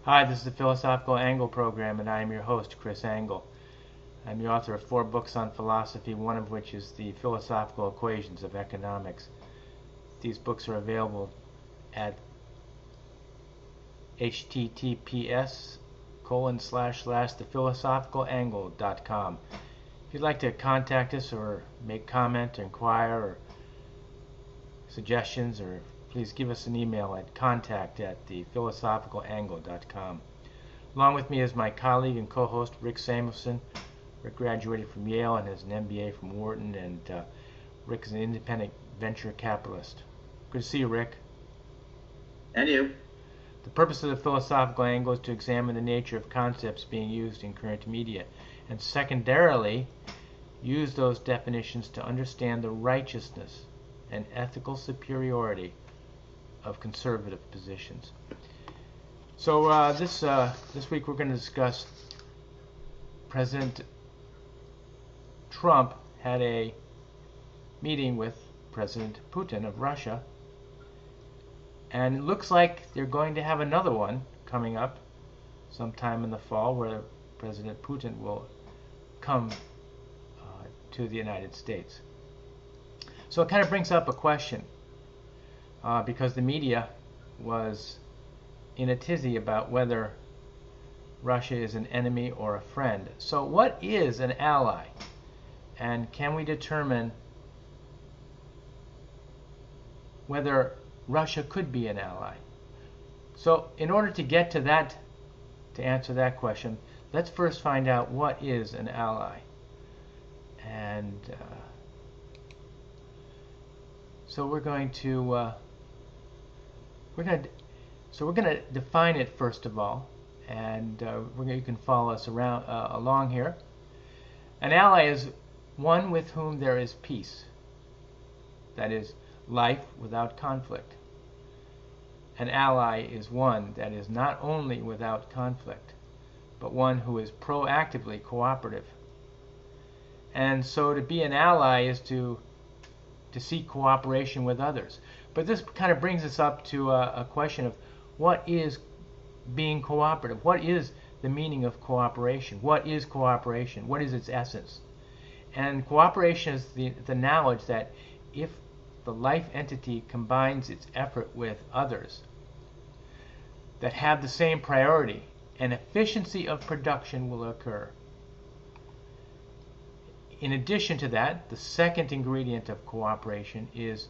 Hi, this is the Philosophical Angle program, and I am your host, Chris Angle. I'm the author of 4 books on philosophy, one of which is the Philosophical Equations of Economics. These books are available at https://thephilosophicalAngle.com. If you'd like to contact us or make comment, or inquire, or suggestions, or please give us an email at contact@thephilosophicalAngle.com. Along with me is my colleague and co-host Rick Samuelson. Rick graduated from Yale and has an MBA from Wharton, and Rick is an independent venture capitalist. Good to see you, Rick. And you. The purpose of the Philosophical Angle is to examine the nature of concepts being used in current media, and secondarily, use those definitions to understand the righteousness and ethical superiority of conservative positions. So this week we're going to discuss President Trump had a meeting with President Putin of Russia, and it looks like they're going to have another one coming up sometime in the fall where President Putin will come to the United States. So it kind of brings up a question because the media was in a tizzy about whether Russia is an enemy or a friend. So what is an ally? And can we determine whether Russia could be an ally? So in order to get to that, to answer that question, let's first find out what is an ally. And so we're going to define it first of all, and you can follow us around along here. An ally is one with whom there is peace, that is, life without conflict. An ally is one that is not only without conflict, but one who is proactively cooperative. And so to be an ally is to seek cooperation with others. But this kind of brings us up to a question of what is being cooperative? What is the meaning of cooperation? What is cooperation? What is its essence? And cooperation is the knowledge that if the life entity combines its effort with others that have the same priority, an efficiency of production will occur. In addition to that, the second ingredient of cooperation is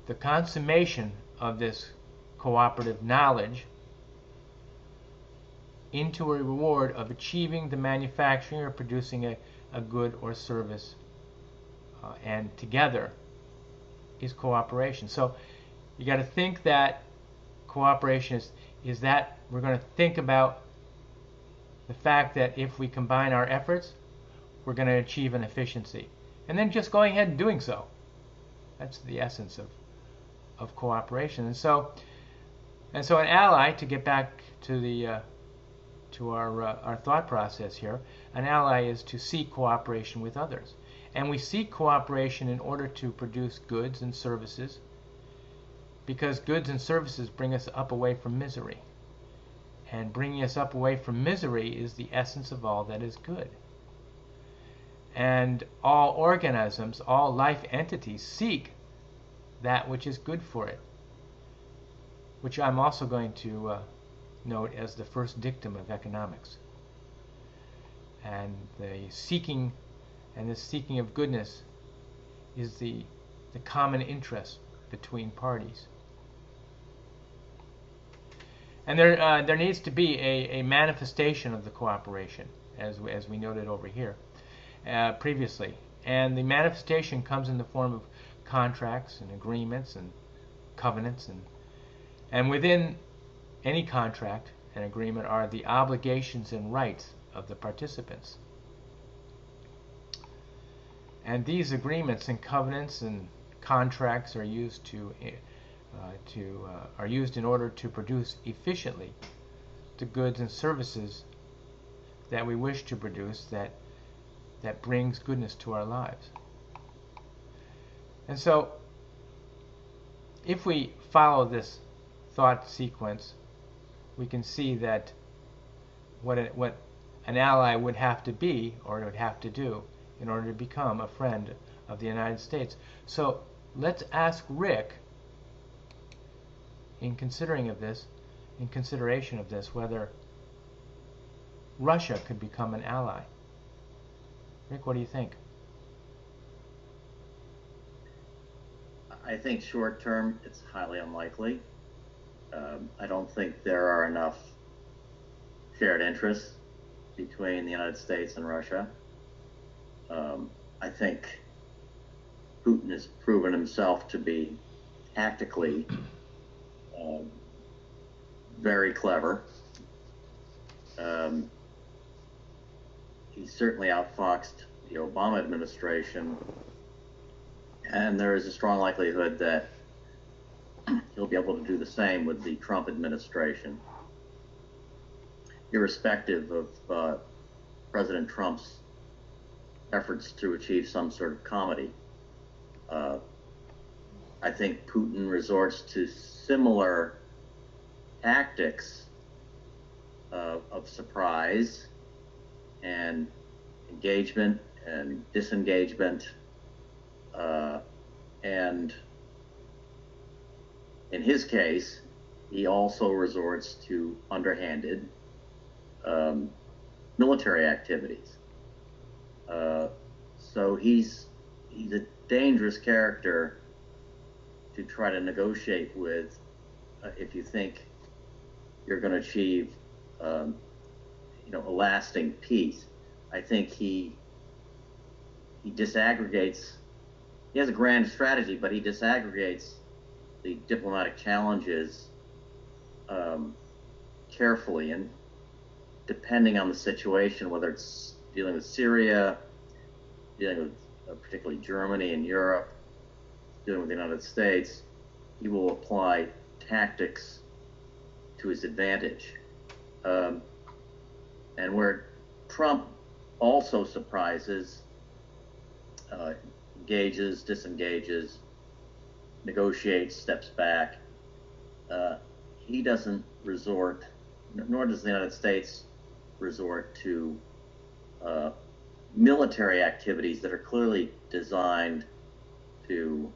the consummation of this cooperative knowledge into a reward of achieving the manufacturing or producing a good or service, and together is cooperation. So you got to think that cooperation is that we're going to think about the fact that if we combine our efforts, we're going to achieve an efficiency, and then just going ahead and doing so. That's the essence of cooperation. And so an ally, to get back to our thought process here, an ally is to seek cooperation with others. And we seek cooperation in order to produce goods and services, because goods and services bring us up away from misery. And bringing us up away from misery is the essence of all that is good. And all organisms, all life entities seek that which is good for it, which I'm also going to note as the first dictum of economics. And this seeking of goodness is the common interest between parties. And there needs to be a manifestation of the cooperation, as we noted over here previously. And the manifestation comes in the form of contracts and agreements and covenants, and within any contract and agreement are the obligations and rights of the participants. And these agreements and covenants and contracts are used in order to produce efficiently the goods and services that we wish to produce, that brings goodness to our lives. And so if we follow this thought sequence, we can see that what an ally would have to be or would have to do in order to become a friend of the United States. So let's ask Rick, in consideration of this, whether Russia could become an ally. Rick, what do you think? I think short term, it's highly unlikely. I don't think there are enough shared interests between the United States and Russia. I think Putin has proven himself to be tactically very clever. He certainly outfoxed the Obama administration, and there is a strong likelihood that he'll be able to do the same with the Trump administration. Irrespective of President Trump's efforts to achieve some sort of comedy, I think Putin resorts to similar tactics of surprise and engagement and disengagement, and in his case, he also resorts to underhanded military activities. So he's a dangerous character to try to negotiate with if you think you're going to achieve a lasting peace. I think he disaggregates. He has a grand strategy, but he disaggregates the diplomatic challenges carefully, and depending on the situation, whether it's dealing with Syria, dealing with particularly Germany and Europe, dealing with the United States, he will apply tactics to his advantage. And where Trump also surprises, engages, disengages, negotiates, steps back, he doesn't resort, nor does the United States resort to military activities that are clearly designed to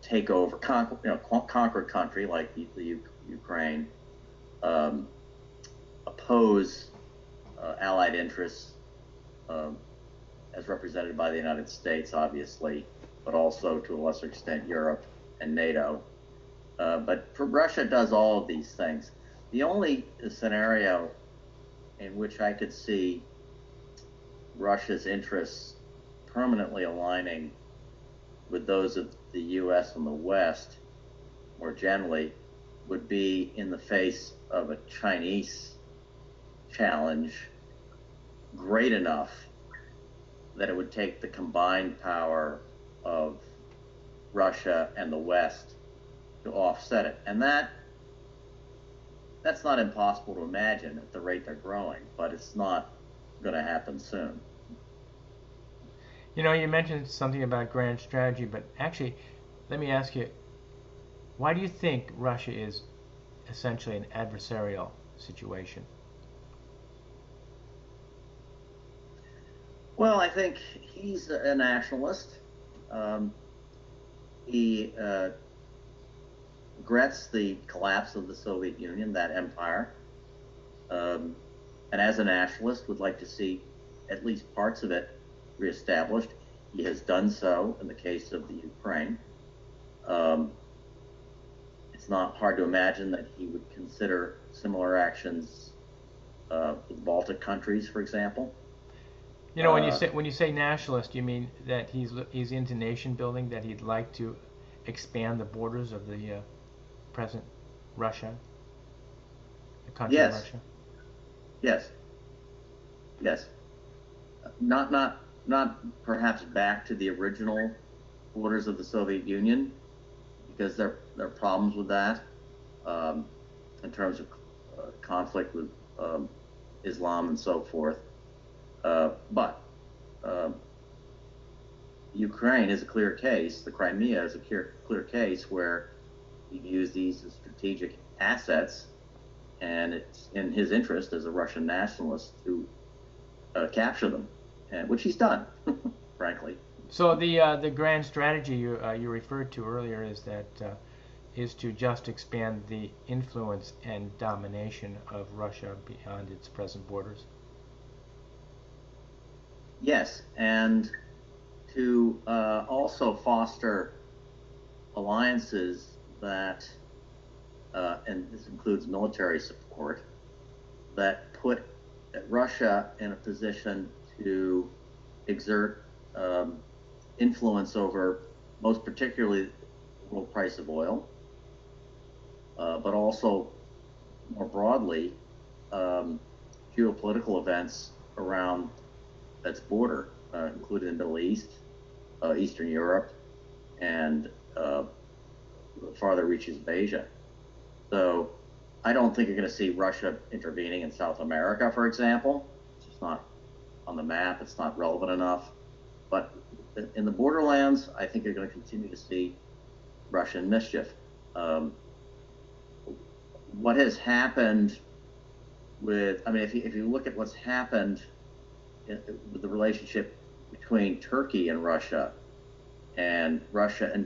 take over, conquer a country like the Ukraine, oppose allied interests as represented by the United States, obviously, but also to a lesser extent Europe and NATO. But Russia does all of these things. The only scenario in which I could see Russia's interests permanently aligning with those of the U.S. and the West more generally would be in the face of a Chinese challenge great enough that it would take the combined power of Russia and the West to offset it. And that's not impossible to imagine at the rate they're growing, but it's not going to happen soon. You know, you mentioned something about grand strategy, but actually, let me ask you, why do you think Russia is essentially an adversarial situation? Well, I think he's a nationalist. He regrets the collapse of the Soviet Union, that empire, and as a nationalist would like to see at least parts of it reestablished. He has done so in the case of the Ukraine. It's not hard to imagine that he would consider similar actions with the Baltic countries, for example. You know, when you say nationalist, you mean that he's into nation building, that he'd like to expand the borders of the present Russia, the country of Russia? Yes. Not perhaps back to the original borders of the Soviet Union, because there are problems with that in terms of conflict with Islam and so forth. But Ukraine is a clear case. The Crimea is a clear case where you use these as strategic assets and it's in his interest as a Russian nationalist to capture them, which he's done, frankly. So the grand strategy you referred to earlier is to just expand the influence and domination of Russia beyond its present borders. Yes, and to also foster alliances that, and this includes military support, that put Russia in a position to exert influence over, most particularly, the world price of oil, but also more broadly, geopolitical events around its border, including the Middle East, Eastern Europe, and farther reaches of Asia. So I don't think you're going to see Russia intervening in South America, for example. It's just not on the map. It's not relevant enough. But in the borderlands, I think you're going to continue to see Russian mischief. What has happened with, I mean, if you look at what's happened with the relationship between Turkey and Russia and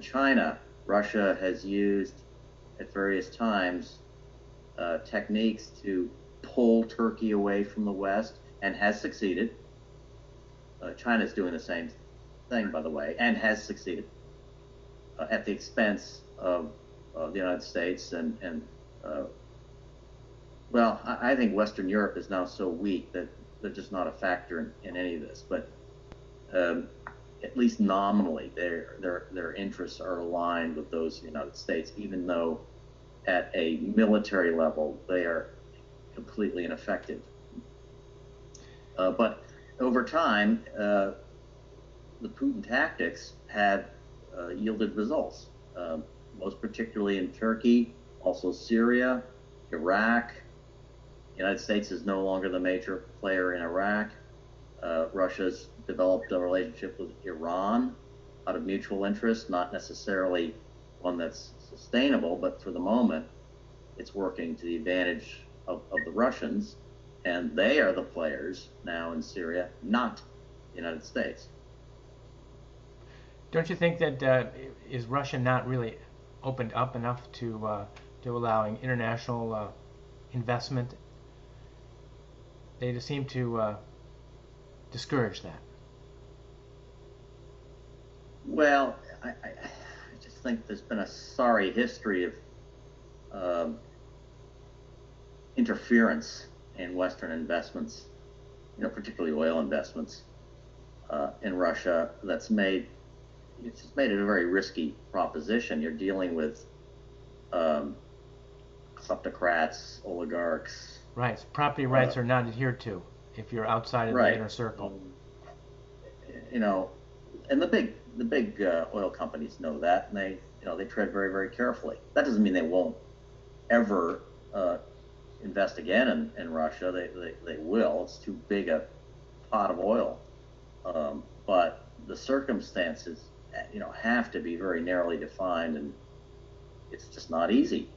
China, Russia has used at various times techniques to pull Turkey away from the West, and has succeeded. China's doing the same thing, by the way, and has succeeded at the expense of the United States and well, I think Western Europe is now so weak that they're just not a factor in any of this. But at least nominally, their interests are aligned with those of the United States, even though at a military level they are completely ineffective. But over time, the Putin tactics have yielded results, most particularly in Turkey, also Syria, Iraq. The United States is no longer the major player in Iraq. Russia's developed a relationship with Iran out of mutual interest, not necessarily one that's sustainable, but for the moment, it's working to the advantage of the Russians, and they are the players now in Syria, not the United States. Don't you think that is Russia not really opened up enough to allowing international investment? They seem to discourage that. Well, I just think there's been a sorry history of interference in Western investments, particularly oil investments in Russia. It's just made it a very risky proposition. You're dealing with kleptocrats, oligarchs. Right. Property rights are not adhered to if you're outside of the inner circle. And the big oil companies know that, and they tread very, very carefully. That doesn't mean they won't ever invest again in Russia. They will. It's too big a pot of oil. But the circumstances, have to be very narrowly defined, and it's just not easy.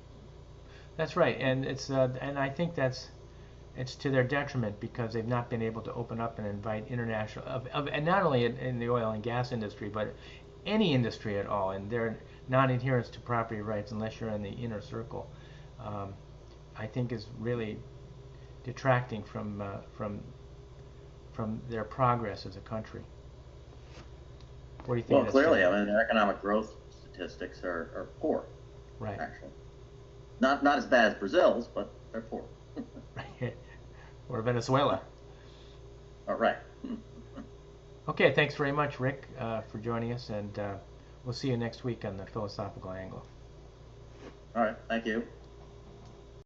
That's right, and and I think it's to their detriment because they've not been able to open up and invite international, and not only in the oil and gas industry, but any industry at all, and their non-adherence to property rights, unless you're in the inner circle, I think is really detracting from their progress as a country. What do you think? Well, clearly, their economic growth statistics are poor. Right. Actually, not as bad as Brazil's, but they're poor. Or Venezuela. All right. Okay, thanks very much, Rick, for joining us, and we'll see you next week on the Philosophical Angle. All right, thank you.